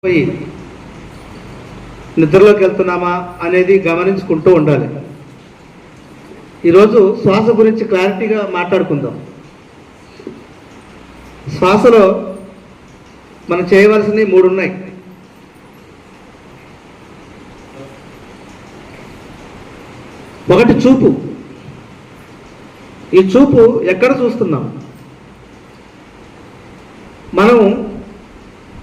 పోయి నిద్రలోకి వెళ్తున్నామా అనేది గమనించుకుంటూ ఉండాలి. ఈరోజు శ్వాస గురించి క్లారిటీగా మాట్లాడుకుందాం. శ్వాసలో మనం చేయవలసినవి 3 ఉన్నాయి. ఒకటి చూపు. ఈ చూపు ఎక్కడ చూస్తున్నాం? మనం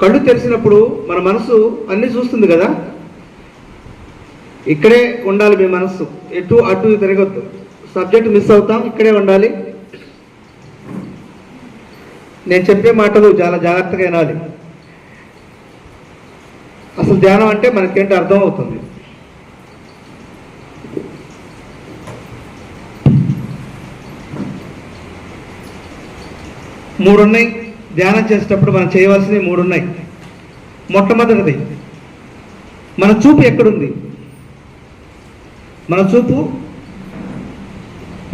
కళ్ళు తెరిచినప్పుడు మన మనసు అన్నీ చూస్తుంది కదా. ఇక్కడే ఉండాలి మీ మనసు, ఎటు అటు తిరగొద్దు. సబ్జెక్ట్ మిస్ అవుతాం, ఇక్కడే ఉండాలి. నేను చెప్పే మాటలు చాలా జాగ్రత్తగా వినాలి. అసలు ధ్యానం అంటే మనకేంటి అర్థం అవుతుంది. మూడు ఉన్నాయి. ధ్యానం చేసేటప్పుడు మనం చేయవలసినవి 3 ఉన్నాయి. మొట్టమొదటిది, మన చూపు ఎక్కడుంది? మన చూపు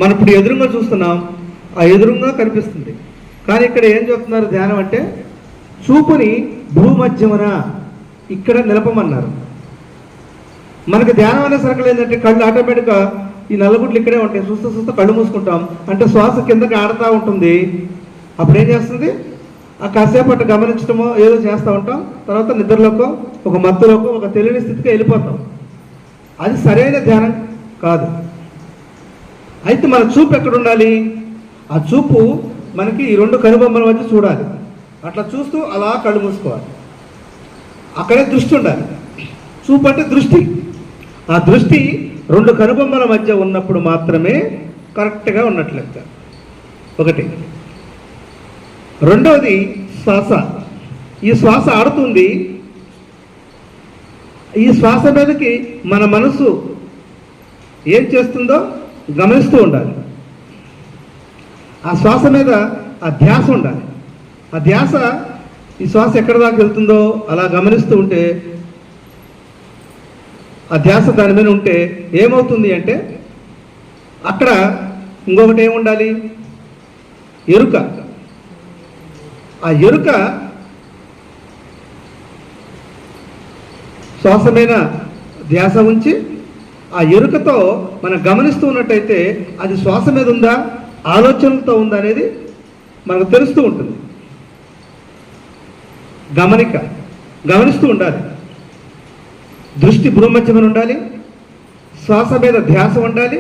మనం ఇప్పుడు ఎదురుగా చూస్తున్నాం, ఆ ఎదురుగా కనిపిస్తుంది. కానీ ఇక్కడ ఏం చెప్తున్నారు? ధ్యానం అంటే చూపుని భూమధ్యమున ఇక్కడ నిలపమన్నారు. మనకి ధ్యానం అనే సరకలు ఏంటంటే కళ్ళు ఆటోమేటిక్గా ఈ నల్లగుడ్లు ఇక్కడే ఉంటాయి. చూస్తూ చూస్తూ కళ్ళు మూసుకుంటాం. అంటే శ్వాస కిందకి ఆడుతూ ఉంటుంది. అప్పుడు ఏం చేస్తుంది? ఆ కాసేపు అటు గమనించడమో ఏదో చేస్తూ ఉంటాం. తర్వాత నిద్రలోకో ఒక మత్తులోకో ఒక తెలియని స్థితికి వెళ్ళిపోతాం. అది సరైన ధ్యానం కాదు. అయితే మన చూపు ఎక్కడ ఉండాలి? ఆ చూపు మనకి ఈ 2 కనుబొమ్మల మధ్య చూడాలి. అట్లా చూస్తూ అలా కళ్ళు మూసుకోవాలి. అక్కడే దృష్టి ఉండాలి. చూపు అంటే దృష్టి. ఆ దృష్టి 2 కనుబొమ్మల మధ్య ఉన్నప్పుడు మాత్రమే కరెక్ట్గా ఉన్నట్లెక్క. ఒకటి. రెండవది శ్వాస. ఈ శ్వాస ఆడుతుంది. ఈ శ్వాస మీదకి మన మనసు ఏం చేస్తుందో గమనిస్తూ ఉండాలి. ఆ శ్వాస మీద ఆ ధ్యాస ఉండాలి. ఆ ధ్యాస ఈ శ్వాస ఎక్కడ దాకా వెళ్తుందో అలా గమనిస్తూ ఉంటే, ఆ ధ్యాస దాని మీద ఉంటే ఏమవుతుంది అంటే అక్కడ ఇంకొకటి ఏముండాలి? ఎరుక. ఆ ఎరుక శ్వాస మీద ధ్యాస ఉంచి ఆ ఎరుకతో మనం గమనిస్తూ ఉన్నట్టయితే అది శ్వాస మీద ఉందా, ఆలోచనలతో ఉందా అనేది మనకు తెలుస్తూ ఉంటుంది. గమనిస్తూ ఉండాలి. దృష్టి భ్రూమధ్యమని ఉండాలి. శ్వాస మీద ధ్యాస ఉండాలి.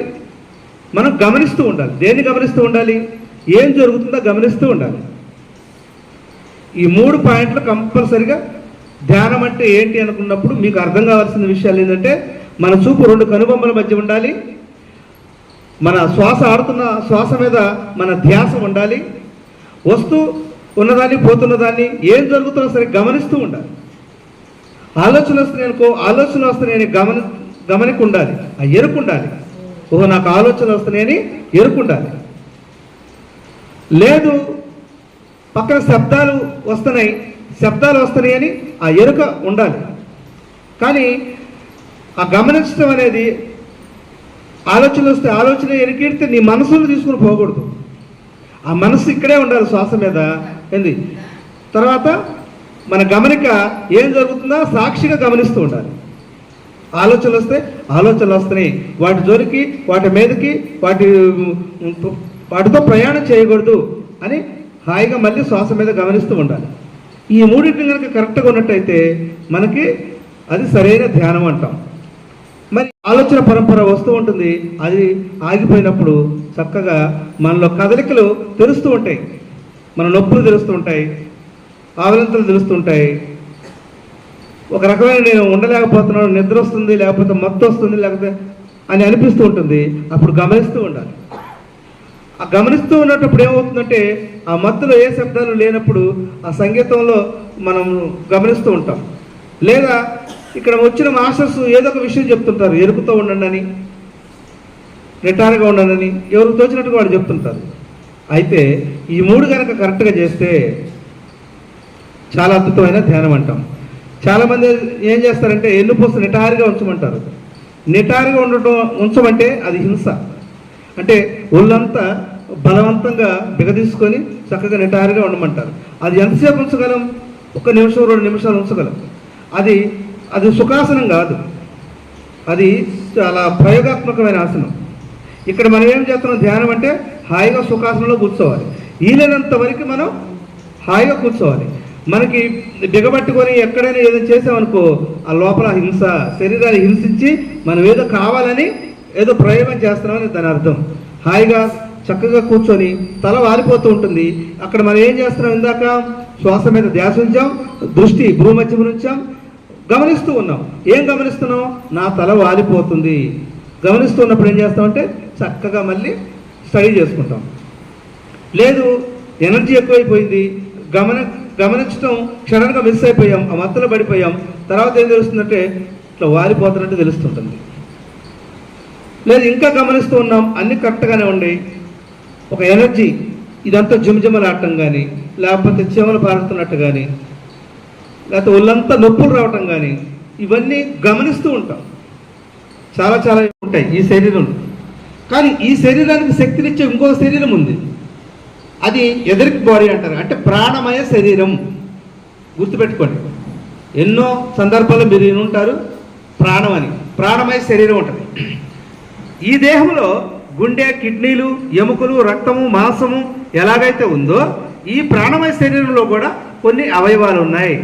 మనం గమనిస్తూ ఉండాలి. దేన్ని గమనిస్తూ ఉండాలి? ఏం జరుగుతుందో గమనిస్తూ ఉండాలి. ఈ 3 పాయింట్లు కంపల్సరిగా ధ్యానం అంటే ఏంటి అనుకున్నప్పుడు మీకు అర్థం కావాల్సిన విషయాలు ఏంటంటే, మన చూపు 2 కనుబొమ్మల మధ్య ఉండాలి. మన శ్వాస ఆడుతున్న శ్వాస మీద మన ధ్యాస ఉండాలి. వస్తూ ఉన్నదాన్ని పోతున్నదాన్ని ఏం జరుగుతున్నా సరే గమనిస్తూ ఉండాలి. ఆలోచన వస్తున్నాయి అనుకో, ఆలోచన వస్తున్నాయని గమనిక ఉండాలి. ఆ ఎరుకు ఉండాలి. ఓహో నాకు ఆలోచన వస్తున్నాయని ఎరుకు ఉండాలి. లేదు పక్కన శబ్దాలు వస్తున్నాయని ఆ ఎరుక ఉండాలి. కానీ ఆ గమనించడం అనేది ఆలోచనలు వస్తే ఆలోచన ఎరికెడితే నీ మనసును తీసుకుని పోకూడదు. ఆ మనసు ఇక్కడే ఉండాలి శ్వాస మీద. ఏంది తర్వాత మన గమనిక ఏం జరుగుతుందో సాక్షిగా గమనిస్తూ ఉండాలి. ఆలోచనలు వస్తే ఆలోచనలు వస్తున్నాయి, వాటి జోలికి వాటి మీదకి వాటితో ప్రయాణం చేయకూడదు అని హాయిగా మళ్ళీ శ్వాస మీద గమనిస్తూ ఉండాలి. ఈ 3 కనుక కరెక్ట్గా ఉన్నట్టయితే మనకి అది సరైన ధ్యానం అంటాం. మరి ఆలోచన పరంపర వస్తూ ఉంటుంది. అది ఆగిపోయినప్పుడు చక్కగా మనలో కదలికలు తెలుస్తూ ఉంటాయి. మన నొప్పులు తెలుస్తూ ఉంటాయి, ఆవలింతలు తెలుస్తూ ఉంటాయి. ఒక రకమైన నేను ఉండలేకపోతున్నాను, నిద్ర వస్తుంది, లేకపోతే మత్తు వస్తుంది, లేకపోతే అని అనిపిస్తూ ఉంటుంది. అప్పుడు గమనిస్తూ ఉండాలి. ఆ గమనిస్తూ ఉన్నప్పుడు ఏమవుతుందంటే ఆ మత్తులో ఏ శబ్దాలు లేనప్పుడు ఆ సంగీతంలో మనం గమనిస్తూ ఉంటాం. లేదా ఇక్కడ వచ్చిన మాస్టర్స్ ఏదో ఒక విషయం చెప్తుంటారు, ఎరుకుతో ఉండండి అని, నిటారుగా ఉండండి అని, ఎవరికి తోచినట్టుగా వాడు చెప్తుంటారు. అయితే ఈ 3 కనుక కరెక్ట్గా చేస్తే చాలా అద్భుతమైన ధ్యానం అంటాం. చాలామంది ఏం చేస్తారంటే ఎన్నుపోస్తు నిటారుగా ఉంచమంటారు. నిటారుగా ఉంచమంటే అది హింస. అంటే ఒళ్ళంతా బలవంతంగా బిగదీసుకొని చక్కగా నిటారుగా ఉండమంటారు. అది ఎంతసేపు ఉంచగలం? 1 నిమిషం 2 నిమిషాలు ఉంచగలం. అది అది సుఖాసనం కాదు, అది చాలా ప్రయోగాత్మకమైన ఆసనం. ఇక్కడ మనం ఏం చేస్తున్నాం, ధ్యానం అంటే హాయిగా సుఖాసనంలో కూర్చోవాలి. వీలైనంత వరకు మనం హాయిగా కూర్చోవాలి. మనకి బిగబట్టుకొని ఎక్కడైనా ఏదో చేసామనుకో, ఆ లోపల హింస, శరీరాన్ని హింసించి మనం ఏదో కావాలని ఏదో ప్రయోగం చేస్తున్నామని దాని అర్థం. హాయిగా చక్కగా కూర్చొని తల వాలిపోతూ ఉంటుంది. అక్కడ మనం ఏం చేస్తున్నాం, ఇందాక శ్వాస మీద ధ్యాస ఉంచాం, దృష్టి భ్రూమధ్యం ఉంచాం, గమనిస్తూ ఉన్నాం. ఏం గమనిస్తున్నాం, నా తల వాలిపోతుంది. గమనిస్తున్నప్పుడు ఏం చేస్తామంటే చక్కగా మళ్ళీ స్టడీ చేసుకుంటాం. లేదు ఎనర్జీ ఎక్కువైపోయింది, గమనించడం క్షణంగా మిస్ అయిపోయాం, ఆ మత్తులో పడిపోయాం. తర్వాత ఏం తెలుస్తుందంటే ఇట్లా వాలిపోతున్నట్టు తెలుస్తుంటుంది. లేదు ఇంకా గమనిస్తూ ఉన్నాం, అన్నీ కరెక్ట్గానే ఉండి ఒక ఎనర్జీ ఇదంతా జిమజిమలాడటం కానీ, లేకపోతే చీమలు పారుతున్నట్టు కానీ, లేకపోతే ఒళ్ళంతా నొప్పులు రావటం కానీ, ఇవన్నీ గమనిస్తూ ఉంటాం. చాలా చాలా ఉంటాయి ఈ శరీరంలో. కానీ ఈ శరీరానికి శక్తినిచ్చే ఇంకో శరీరం ఉంది, అది ఎదరికి బాడీ అంటారు, అంటే ప్రాణమయ శరీరం. గుర్తుపెట్టుకోండి, ఎన్నో సందర్భాల్లో మీరు వినుంటారు ప్రాణం అని. ప్రాణమయ శరీరం ఉంటుంది. ఈ దేహంలో గుండె, కిడ్నీలు, ఎముకలు, రక్తము, మాంసము ఎలాగైతే ఉందో ఈ ప్రాణమయ శరీరంలో కూడా కొన్ని అవయవాలు ఉన్నాయి.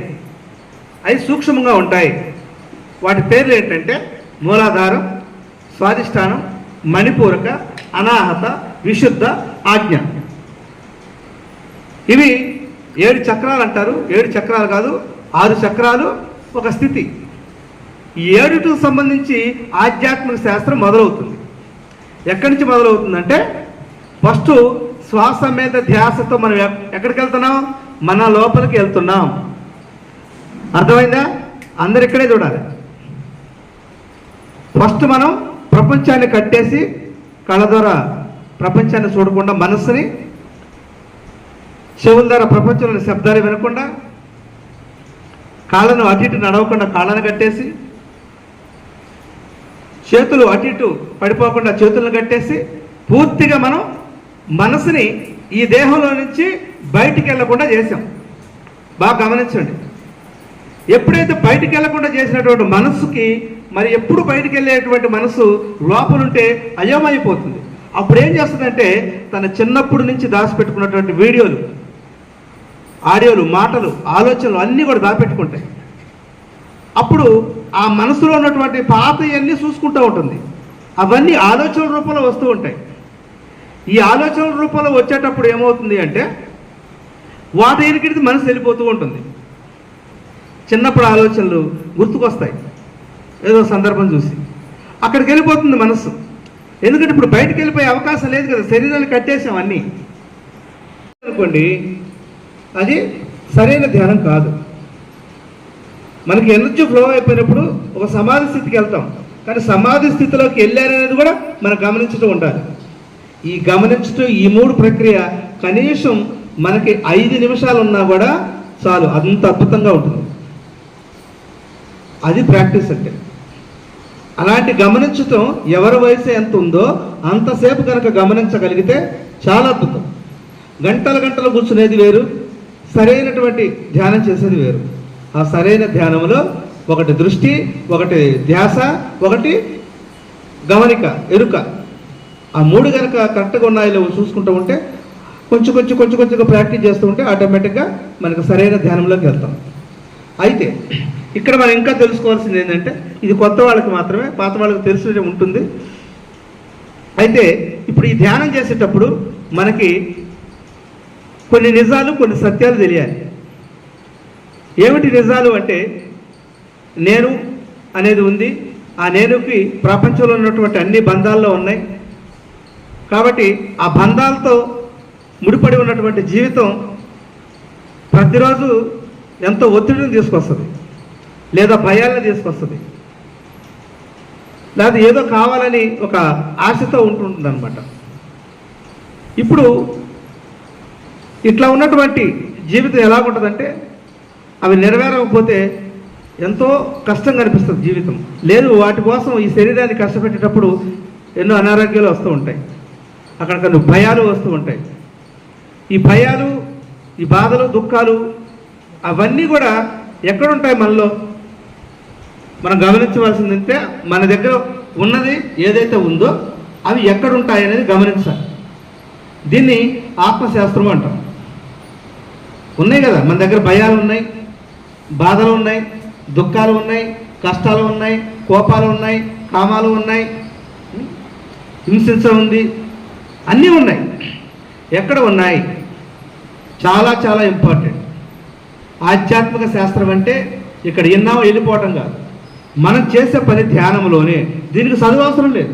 అవి సూక్ష్మంగా ఉంటాయి. వాటి పేర్లు ఏంటంటే మూలాధారం, స్వాధిష్టానం, మణిపూరక, అనాహత, విశుద్ధ, ఆజ్ఞ. ఇవి 7 చక్రాలు అంటారు. 7 చక్రాలు కాదు, 6 చక్రాలు ఒక స్థితి. ఈ 7కు సంబంధించి ఆధ్యాత్మిక శాస్త్రం మొదలవుతుంది. ఎక్కడి నుంచి మొదలవుతుందంటే ఫస్ట్ శ్వాస మీద ధ్యాసతో మనం ఎక్కడికి వెళ్తున్నాం, మన లోపలికి వెళ్తున్నాం. అర్థమైందా? అందరు ఇక్కడే చూడాలి. ఫస్ట్ మనం ప్రపంచాన్ని కట్టేసి కళ్ళ ద్వారా ప్రపంచాన్ని చూడకుండా, మనస్సుని చెవుల ద్వారా ప్రపంచంలోని శబ్దాలు వినకుండా, కాళ్ళను అటు ఇటు నడవకుండా కాళ్ళను కట్టేసి, చేతులు అటు ఇటు పడిపోకుండా చేతులను కట్టేసి, పూర్తిగా మనం మనసుని ఈ దేహంలో నుంచి బయటికి వెళ్ళకుండా చేసాం. బాగా గమనించండి. ఎప్పుడైతే బయటికి వెళ్ళకుండా చేసినటువంటి మనస్సుకి మరి ఎప్పుడు బయటికి వెళ్ళేటువంటి మనసు లోపలుంటే అయోమైపోతుంది. అప్పుడు ఏం చేస్తుందంటే తన చిన్నప్పటి నుంచి దాచిపెట్టుకున్నటువంటి వీడియోలు, ఆడియోలు, మాటలు, ఆలోచనలు అన్నీ కూడా దాపెట్టుకుంటాయి. అప్పుడు ఆ మనసులో ఉన్నటువంటి పాతయన్నీ చూసుకుంటూ ఉంటుంది. అవన్నీ ఆలోచనల రూపంలో వస్తూ ఉంటాయి. ఈ ఆలోచనల రూపంలో వచ్చేటప్పుడు ఏమవుతుంది అంటే వాటి ఎనికిడికి మనసు వెళ్ళిపోతూ ఉంటుంది. చిన్నప్పుడు ఆలోచనలు గుర్తుకొస్తాయి ఏదో సందర్భం చూసి, అక్కడికి వెళ్ళిపోతుంది మనస్సు. ఎందుకంటే ఇప్పుడు బయటకు వెళ్ళిపోయే అవకాశం లేదు కదా, శరీరాన్ని కట్టేసాం అన్నీ అనుకోండి. అది సరైన ధ్యానం కాదు. మనకి ఎనర్జీ ఫ్లో అయిపోయినప్పుడు ఒక సమాధి స్థితికి వెళ్తాం, కానీ సమాధి స్థితిలోకి వెళ్ళారనేది కూడా మనం గమనించుతూ ఉండాలి. ఈ గమనించడం, ఈ 3 ప్రక్రియ కనీసం మనకి 5 నిమిషాలు ఉన్నా కూడా చాలు, అంత అద్భుతంగా ఉంటుంది. అది ప్రాక్టీస్ అంటే. అలాంటి గమనించటం ఎవరి వయసు ఎంత ఉందో అంతసేపు కనుక గమనించగలిగితే చాలా అద్భుతం. గంటలు గంటలు కూర్చునేది వేరు, సరైనటువంటి ధ్యానం చేసేది వేరు. ఆ సరైన ధ్యానంలో ఒకటి దృష్టి, ఒకటి ధ్యాస, ఒకటి గమనిక, ఎరుక. ఆ 3 కనుక కరెక్ట్గా ఉన్నాయో చూసుకుంటూ ఉంటే కొంచెంగా ప్రాక్టీస్ చేస్తూ ఉంటే ఆటోమేటిక్గా మనకు సరైన ధ్యానంలోకి వెళ్తాం. అయితే ఇక్కడ మనం ఇంకా తెలుసుకోవాల్సింది ఏంటంటే ఇది కొత్త వాళ్ళకి మాత్రమే, పాత వాళ్ళకి తెలిసి ఉంటుంది. అయితే ఇప్పుడు ఈ ధ్యానం చేసేటప్పుడు మనకి కొన్ని నిజాలు, కొన్ని సత్యాలు తెలియాలి. ఏమిటి నిజాలు అంటే, నేను అనేది ఉంది. ఆ నేనుకి ప్రపంచంలో ఉన్నటువంటి అన్ని బంధాల్లో ఉన్నాయి. కాబట్టి ఆ బంధాలతో ముడిపడి ఉన్నటువంటి జీవితం ప్రతిరోజు ఎంతో ఒత్తిడిని తీసుకొస్తుంది, లేదా భయాలను తీసుకొస్తుంది, లేదా ఏదో కావాలని ఒక ఆశతో ఉంటుంటుంది అనమాట. ఇప్పుడు ఇట్లా ఉన్నటువంటి జీవితం ఎలాగుంటుందంటే అవి నెరవేరకపోతే ఎంతో కష్టంగా అనిపిస్తుంది జీవితం. లేదు వాటి కోసం ఈ శరీరాన్ని కష్టపెట్టేటప్పుడు ఎన్నో అనారోగ్యాలు వస్తూ ఉంటాయి, అక్కడ కొన్ని భయాలు వస్తూ ఉంటాయి. ఈ భయాలు, ఈ బాధలు, దుఃఖాలు అవన్నీ కూడా ఎక్కడుంటాయి మనలో? మనం గమనించవలసిందంటే మన దగ్గర ఉన్నది ఏదైతే ఉందో అవి ఎక్కడ ఉంటాయి అనేది గమనించాలి. దీన్ని ఆత్మశాస్త్రం అంటాం. ఉన్నాయి కదా మన దగ్గర, భయాలు ఉన్నాయి, బాధలు ఉన్నాయి, దుఃఖాలు ఉన్నాయి, కష్టాలు ఉన్నాయి, కోపాలు ఉన్నాయి, కామాలు ఉన్నాయి, హింసించ ఉంది, అన్నీ ఉన్నాయి. ఎక్కడ ఉన్నాయి? చాలా చాలా ఇంపార్టెంట్. ఆధ్యాత్మిక శాస్త్రం అంటే ఇక్కడ ఎన్నావో వెళ్ళిపోవటం కాదు, మనం చేసే పని ధ్యానంలోనే. దీనికి చదువు అవసరం లేదు.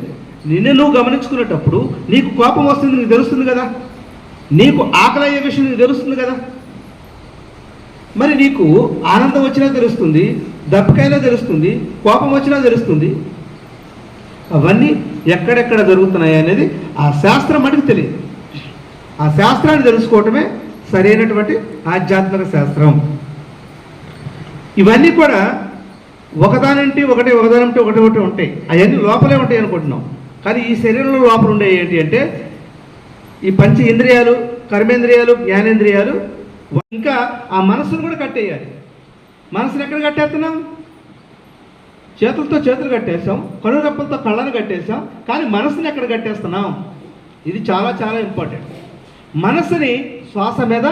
నిన్ను నువ్వు గమనించుకునేటప్పుడు నీకు కోపం వస్తుంది, నీకు తెలుస్తుంది కదా. నీకు ఆకలి అయ్యే విషయం నీకు తెలుస్తుంది కదా. మరి నీకు ఆనందం వచ్చినా తెలుస్తుంది, దప్పకైనా తెలుస్తుంది, కోపం వచ్చినా తెలుస్తుంది. అవన్నీ ఎక్కడెక్కడ జరుగుతున్నాయి అనేది ఆ శాస్త్రం మనకు తెలియదు. ఆ శాస్త్రాన్ని తెలుసుకోవటమే సరైనటువంటి ఆధ్యాత్మిక శాస్త్రం. ఇవన్నీ కూడా ఒకదానంటే ఒకటి ఉంటాయి. అవన్నీ లోపలే ఉంటాయి అనుకుంటున్నాం. కానీ ఈ శరీరంలో లోపల ఉండే ఏంటి అంటే ఈ పంచ ఇంద్రియాలు, కర్మేంద్రియాలు, జ్ఞానేంద్రియాలు, ఇంకా ఆ మనసును కూడా కట్టేయాలి. మనసును ఎక్కడ కట్టేస్తున్నాం? చేతులతో చేతులు కట్టేసాం, కనురెప్పలతో కళ్ళను కట్టేసాం. కానీ మనసుని ఎక్కడ కట్టేస్తున్నాం? ఇది చాలా చాలా ఇంపార్టెంట్. మనసుని శ్వాస మీద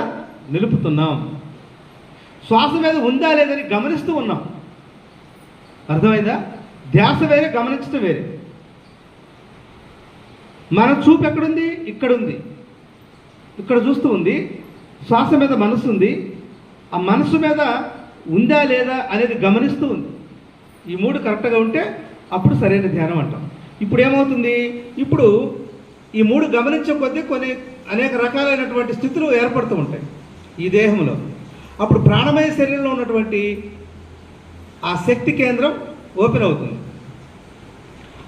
నిలుపుతున్నాం. శ్వాస మీద ఉందా లేదని గమనిస్తూ ఉన్నాం. అర్థమైందా? ధ్యాస వేరే, గమనించడం వేరే. మన చూపు ఎక్కడుంది? ఇక్కడుంది. ఇక్కడ చూస్తూ ఉంది. శ్వాస మీద మనసు ఉంది. ఆ మనసు మీద ఉందా లేదా అనేది గమనిస్తూ ఉంది. ఈ మూడు కరెక్ట్గా ఉంటే అప్పుడు సరైన ధ్యానం అంటాం. ఇప్పుడు ఏమవుతుంది? ఇప్పుడు ఈ మూడు గమనించే కొద్దీ కొన్ని అనేక రకాలైనటువంటి స్థితులు ఏర్పడుతూ ఉంటాయి ఈ దేహంలో. అప్పుడు ప్రాణమయ శరీరంలో ఉన్నటువంటి ఆ శక్తి కేంద్రం ఓపెన్ అవుతుంది.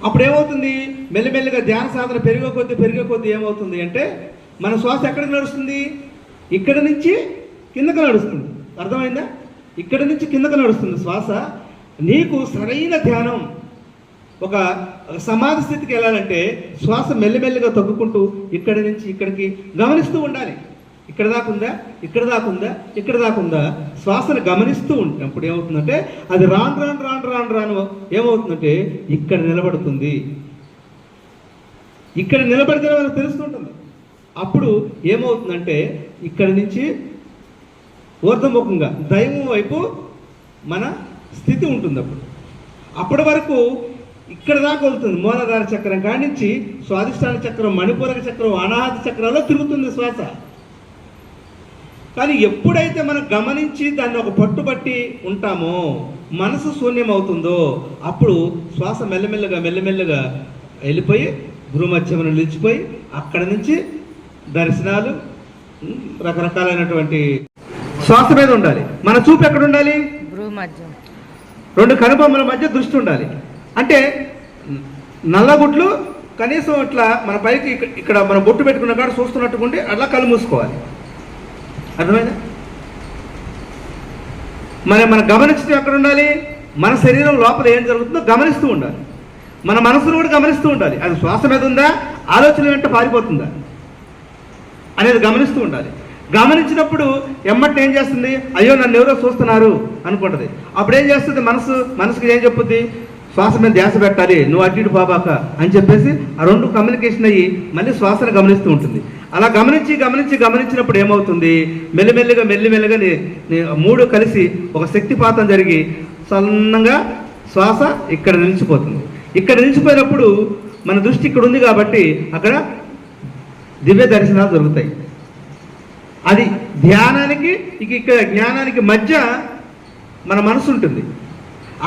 అప్పుడు ఏమవుతుంది? మెల్లిమెల్లిగా ధ్యాన సాధన పెరిగే కొద్దీ ఏమవుతుంది అంటే మన శ్వాస ఎక్కడికి నడుస్తుంది? ఇక్కడి నుంచి కిందకు నడుస్తుంది. అర్థమైందా? ఇక్కడి నుంచి కిందకు నడుస్తుంది శ్వాస. నీకు సరైన ధ్యానం, ఒక సమాధి స్థితికి వెళ్ళాలంటే శ్వాస మెల్లిమెల్లిగా తగ్గుకుంటూ ఇక్కడి నుంచి ఇక్కడికి గమనిస్తూ ఉండాలి. ఇక్కడ దాకుందా, ఇక్కడ దాకుందా, ఇక్కడ దాకుందా, శ్వాసను గమనిస్తూ ఉంటప్పుడు ఏమవుతుందంటే అది రాను ఏమవుతుందంటే ఇక్కడ నిలబడుతుంది. ఇక్కడ నిలబడితే మనకు తెలుస్తుంటుంది. అప్పుడు ఏమవుతుందంటే ఇక్కడి నుంచి ఊర్ధముఖంగా దైవం వైపు మన స్థితి ఉంటుంది. అప్పటి వరకు ఇక్కడ దాకా వెళ్తుంది. మూలాధార చక్రం కాడి నుంచి స్వాదిష్టాన చక్రం, మణిపూరక చక్రం, అనాహత చక్రాల్లో తిరుగుతుంది శ్వాస. కానీ ఎప్పుడైతే మనం గమనించి దాన్ని ఒక పట్టుబట్టి ఉంటామో, మనసు శూన్యం అవుతుందో, అప్పుడు శ్వాస మెల్లమెల్లగా వెళ్ళిపోయి భూమధ్యమును నిలిచిపోయి అక్కడి నుంచి దర్శనాలు, రకరకాలైనటువంటి శ్వాస మీద ఉండాలి. మన చూపు ఎక్కడ ఉండాలి? రెండు కనుబొమ్మల మధ్య దృష్టి ఉండాలి. అంటే నల్లగుడ్లు కనీసం ఇట్లా మన పైకి ఇక్కడ మనం బొట్టు పెట్టుకున్న కాడ చూస్తున్నట్టుకుంటే అట్లా కళ్ళు మూసుకోవాలి. అర్థమైందా? మన గమనించడం ఎక్కడ ఉండాలి? మన శరీరం లోపల ఏం జరుగుతుందో గమనిస్తూ ఉండాలి. మన మనసును కూడా గమనిస్తూ ఉండాలి. అది శ్వాస మీద ఉందా, ఆలోచన వెంట పారిపోతుందా అనేది గమనిస్తూ ఉండాలి. గమనించినప్పుడు ఎమ్మటి ఏం చేస్తుంది? అయ్యో నన్ను ఎవరో చూస్తున్నారు అనుకుంటుంది. అప్పుడు ఏం చేస్తుంది? మనసుకి ఏం చెప్పుద్ది? శ్వాస మీద ధ్యాస పెట్టాలి, నువ్వు అటు ఇటు పోబాక అని చెప్పేసి ఆ రెండు కమ్యూనికేషన్ అయ్యి మళ్ళీ శ్వాసను గమనిస్తూ ఉంటుంది. అలా గమనించినప్పుడు ఏమవుతుంది? మెల్లిమెల్లిగా మూడు కలిసి ఒక శక్తిపాతం జరిగి సన్నంగా శ్వాస ఇక్కడ నిలిచిపోతుంది. ఇక్కడ నిలిచిపోయినప్పుడు మన దృష్టి ఇక్కడ ఉంది కాబట్టి అక్కడ దివ్య దర్శనాలు జరుగుతాయి. అది ధ్యానానికి ఇక్కడ జ్ఞానానికి మధ్య మన మనసు ఉంటుంది.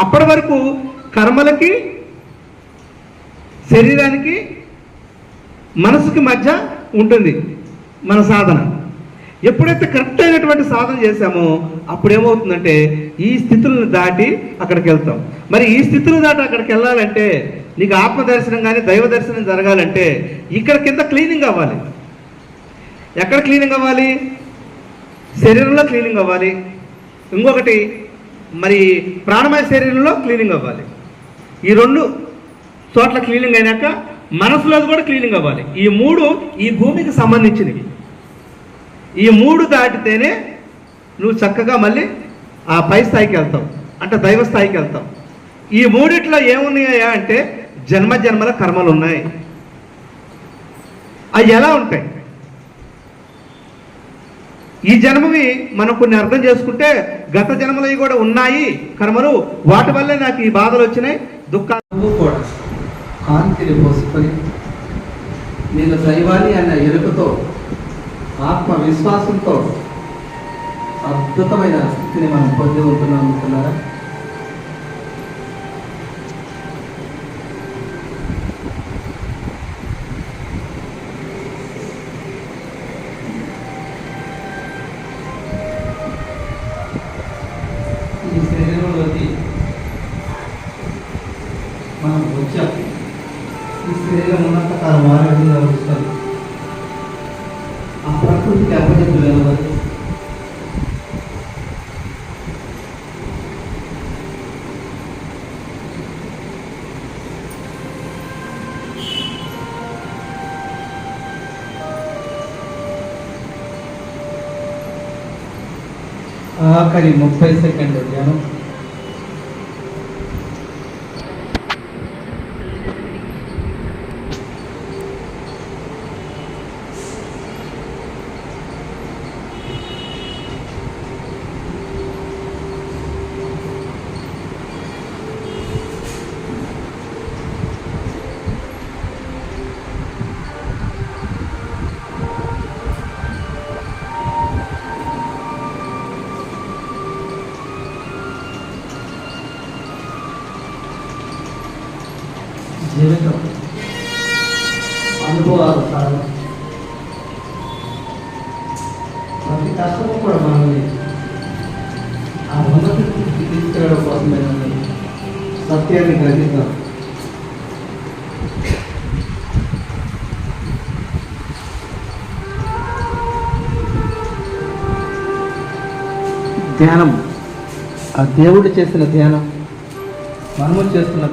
అప్పటి వరకు కర్మలకి, శరీరానికి, మనసుకి మధ్య ఉంటుంది మన సాధన. ఎప్పుడైతే కరెక్ట్ అయినటువంటి సాధన చేశామో అప్పుడు ఏమవుతుందంటే ఈ స్థితులను దాటి అక్కడికి వెళ్తాం. మరి ఈ స్థితులను దాటి అక్కడికి వెళ్ళాలంటే నీకు ఆత్మదర్శనం కానీ దైవ దర్శనం జరగాలంటే ఇక్కడ కింద క్లీనింగ్ అవ్వాలి. ఎక్కడ క్లీనింగ్ అవ్వాలి? శరీరంలో క్లీనింగ్ అవ్వాలి. ఇంకొకటి మరి ప్రాణమయ శరీరంలో క్లీనింగ్ అవ్వాలి. ఈ రెండు చోట్ల క్లీనింగ్ అయినాక మనసులో కూడా క్లీనింగ్ అవ్వాలి. ఈ మూడు ఈ భూమికి సంబంధించినవి. ఈ మూడు దాటితేనే నువ్వు చక్కగా మళ్ళీ ఆ పై స్థాయికి వెళ్తావు, అంటే దైవ స్థాయికి వెళ్తావు. ఈ మూడిట్లో ఏమున్నాయా అంటే జన్మ జన్మల కర్మలు ఉన్నాయి. అవి ఎలా ఉంటాయి? ఈ జన్మవి మనం కొన్ని అర్థం చేసుకుంటే గత జన్మలవి కూడా ఉన్నాయి కర్మలు, వాటి వల్లే నాకు ఈ బాధలు వచ్చినాయి, దుఃఖాలు కూడా కాంతిని పోసుకొని నేను దైవాన్ని అన్న ఎరుకతో ఆత్మవిశ్వాసంతో అద్భుతమైన స్థితిని మనం పొంది ఉంటున్నాం అనుకున్నారా? ఈ శరీరంలోకి మనం వచ్చాం. ఈ శరీరం ఉన్నంత కాలం ఆరోగ్యంగా వస్తాం. ఆ ప్రకృతికి అప్పచెప్పు వెళ్ళవాలి. ఆఖరి 30 సెకండ్లు ధ్యానం. జీవితం అనుభవాలు కాదు. ప్రతి కష్టము కూడా మనల్ని ఆ ఉన్నతి తీసుకెళ్ళడం కోసమే సత్యాన్ని గ్రహిద్దాం. ధ్యానం, ఆ దేవుడు చేసిన ధ్యానం మనము చేస్తున్న